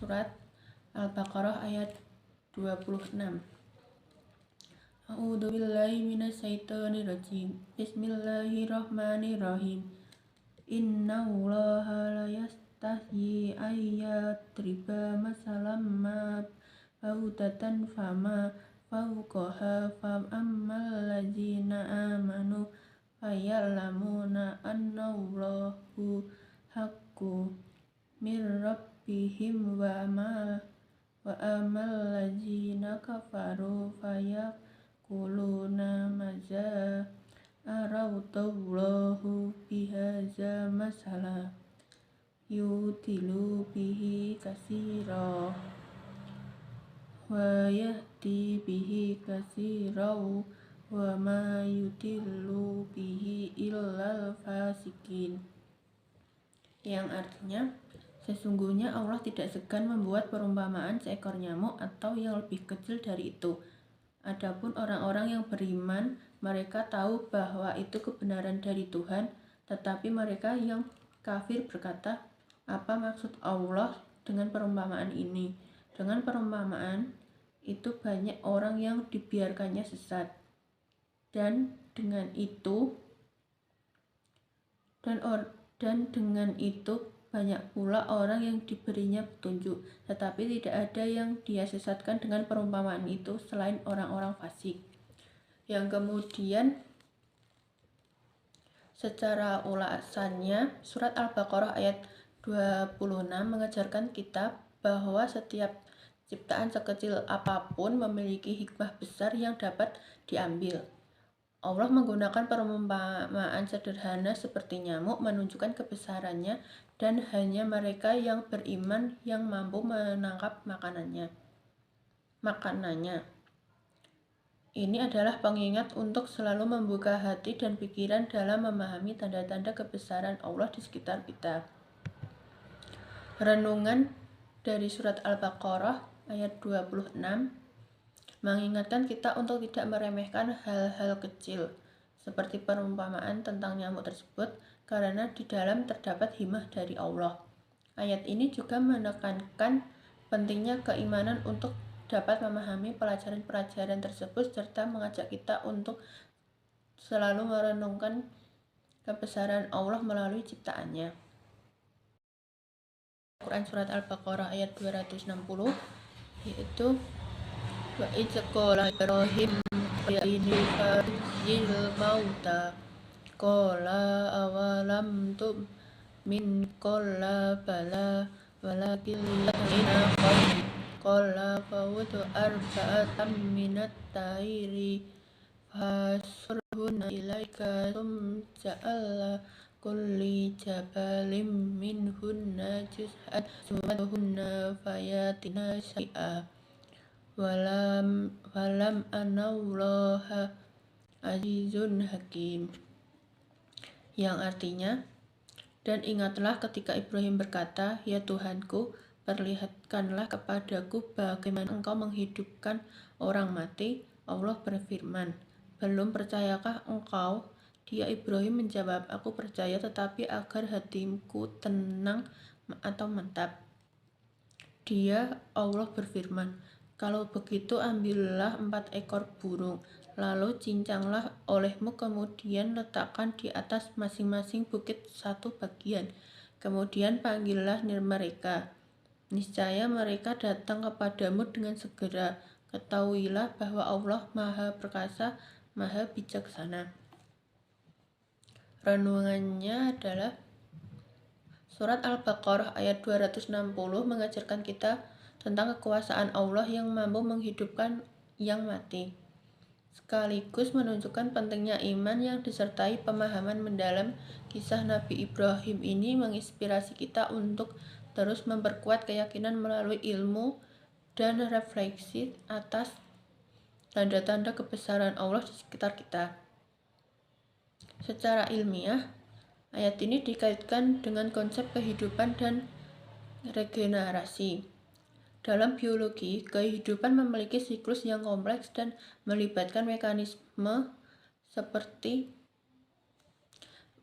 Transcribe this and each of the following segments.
Surat Al-Baqarah ayat 26. A'udzu billahi minasyaitonir rajim. Bismillahirrahmanirrahim. Innallaha la yastahyi ayyadriba masalam ma baudatan fama fawqaha fa ammal ladzina amanu fayalamuna annallahu haqqu mir rabbihim wa amal ladzina kafaru fayaquluna maza aradallahu bihaza masala yudhilu bihi katsira wa yahdi bihi katsira wa ma yudhilu bihi illal fasikin, yang artinya sesungguhnya Allah tidak segan membuat perumpamaan seekor nyamuk atau yang lebih kecil dari itu. Adapun orang-orang yang beriman, mereka tahu bahwa itu kebenaran dari Tuhan, tetapi mereka yang kafir berkata, apa maksud Allah dengan perumpamaan ini? Dengan perumpamaan itu banyak orang yang dibiarkannya sesat, dan dengan itu banyak pula orang yang diberinya petunjuk, tetapi tidak ada yang dia sesatkan dengan perumpamaan itu selain orang-orang fasik. Yang kemudian secara ulasannya, surat Al-Baqarah ayat 26 mengajarkan kita bahwa setiap ciptaan sekecil apapun memiliki hikmah besar yang dapat diambil. Allah menggunakan perumpamaan sederhana seperti nyamuk menunjukkan kebesarannya, dan hanya mereka yang beriman yang mampu menangkap makanannya. Ini adalah pengingat untuk selalu membuka hati dan pikiran dalam memahami tanda-tanda kebesaran Allah di sekitar kita. Renungan dari surat Al-Baqarah ayat 26 mengingatkan kita untuk tidak meremehkan hal-hal kecil seperti perumpamaan tentang nyamuk tersebut, karena di dalam terdapat hikmah dari Allah. Ayat ini juga menekankan pentingnya keimanan untuk dapat memahami pelajaran-pelajaran tersebut serta mengajak kita untuk selalu merenungkan kebesaran Allah melalui ciptaannya. Quran surat Al-Baqarah ayat 260 yaitu wa idz qala Ibrahim ya ini fa'il mauta qala awalam min qala bala walakin lina qala fawudu arba'atam minat ta'iri fasurhuna ilaika ja'ala kulli jabalim minhunna juz'an sumatuhunna fayatina syai'a walam anallaha azizun hakim, yang artinya, dan ingatlah ketika Ibrahim berkata, ya Tuhanku, perlihatkanlah kepadaku bagaimana engkau menghidupkan orang mati. Allah berfirman, belum percayakah engkau? Dia Ibrahim menjawab, aku percaya, tetapi agar hatiku tenang atau mantap. Dia Allah berfirman, kalau begitu ambillah 4 ekor burung, lalu cincanglah olehmu, kemudian letakkan di atas masing-masing bukit satu bagian. Kemudian panggillah mereka. Niscaya mereka datang kepadamu dengan segera. Ketahuilah bahwa Allah Maha Perkasa, Maha Bijaksana. Renungannya adalah surat Al-Baqarah ayat 260 mengajarkan kita tentang kekuasaan Allah yang mampu menghidupkan yang mati, sekaligus menunjukkan pentingnya iman yang disertai pemahaman mendalam. Kisah Nabi Ibrahim ini menginspirasi kita untuk terus memperkuat keyakinan melalui ilmu dan refleksi atas tanda-tanda kebesaran Allah di sekitar kita. Secara ilmiah, ayat ini dikaitkan dengan konsep kehidupan dan regenerasi. Dalam biologi, kehidupan memiliki siklus yang kompleks dan melibatkan mekanisme seperti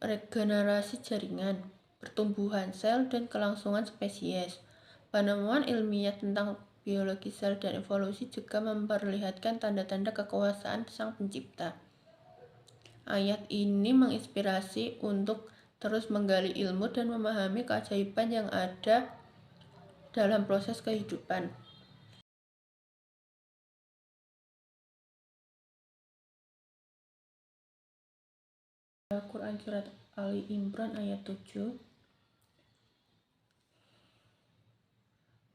regenerasi jaringan, pertumbuhan sel, dan kelangsungan spesies. Penemuan ilmiah tentang biologi sel dan evolusi juga memperlihatkan tanda-tanda kekuasaan Sang Pencipta. Ayat ini menginspirasi untuk terus menggali ilmu dan memahami keajaiban yang ada dalam proses kehidupan. Al-Quran Surat Ali Imran ayat 7.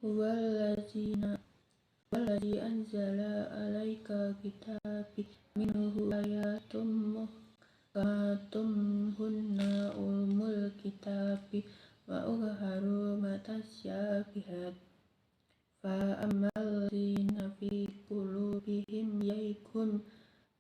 Huwallazi anzala alaika kitabi minhu ayatum muhkamatun hunna ummul kitabi wa ukharu mutasyabihat fa ammal ladzina fi qulubihim zaygun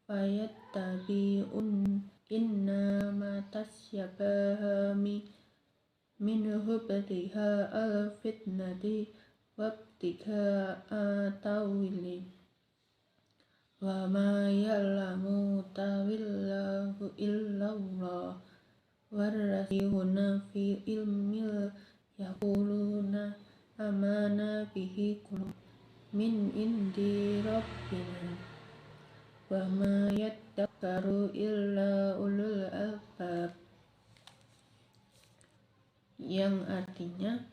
fayattabi'un innama tasyabaha minhu ibtigha al-fitnati wabtigha tawili wa ma ya'lamu tawillahu illallah warasihuna fi ilmil yaquluna amana bihi kullu min indi rabbina wa ma yadhakkaru illa ulul albab, yang artinya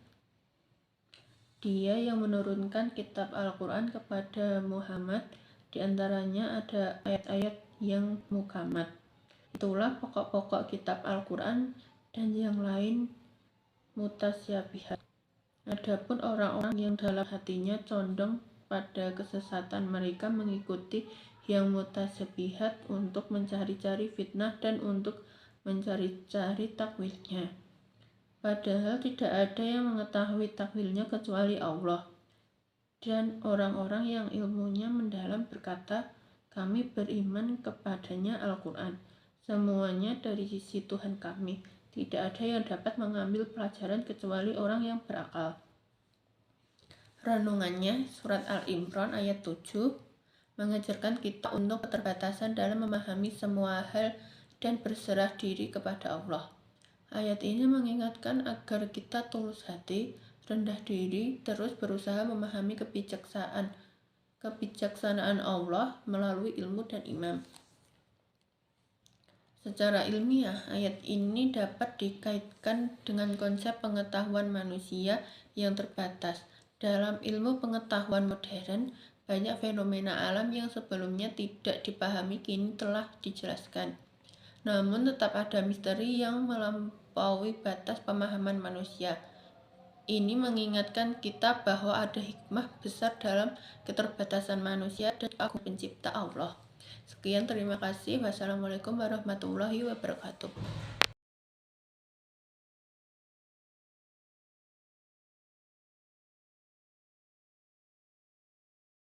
Dia yang menurunkan kitab Al-Quran kepada Muhammad, diantaranya ada ayat-ayat yang muhkamat. Itulah pokok-pokok kitab Al-Quran, dan yang lain mutasyabihat. Adapun orang-orang yang dalam hatinya condong pada kesesatan, mereka mengikuti yang mutasyabihat untuk mencari-cari fitnah dan untuk mencari-cari takwilnya. Padahal tidak ada yang mengetahui takwilnya kecuali Allah. Dan orang-orang yang ilmunya mendalam berkata, kami beriman kepadanya Al-Quran. Semuanya dari sisi Tuhan kami. Tidak ada yang dapat mengambil pelajaran kecuali orang yang berakal. Renungannya, Surat Al-Imran ayat 7 mengajarkan kita untuk keterbatasan dalam memahami semua hal dan berserah diri kepada Allah. Ayat ini mengingatkan agar kita tulus hati, rendah diri, terus berusaha memahami kebijaksanaan Allah melalui ilmu dan iman. Secara ilmiah, ayat ini dapat dikaitkan dengan konsep pengetahuan manusia yang terbatas. Dalam ilmu pengetahuan modern, banyak fenomena alam yang sebelumnya tidak dipahami kini telah dijelaskan. Namun tetap ada misteri yang melampaui batas pemahaman manusia. Ini mengingatkan kita bahwa ada hikmah besar dalam keterbatasan manusia dan agung pencipta Allah. Sekian, terima kasih. Wassalamualaikum warahmatullahi wabarakatuh.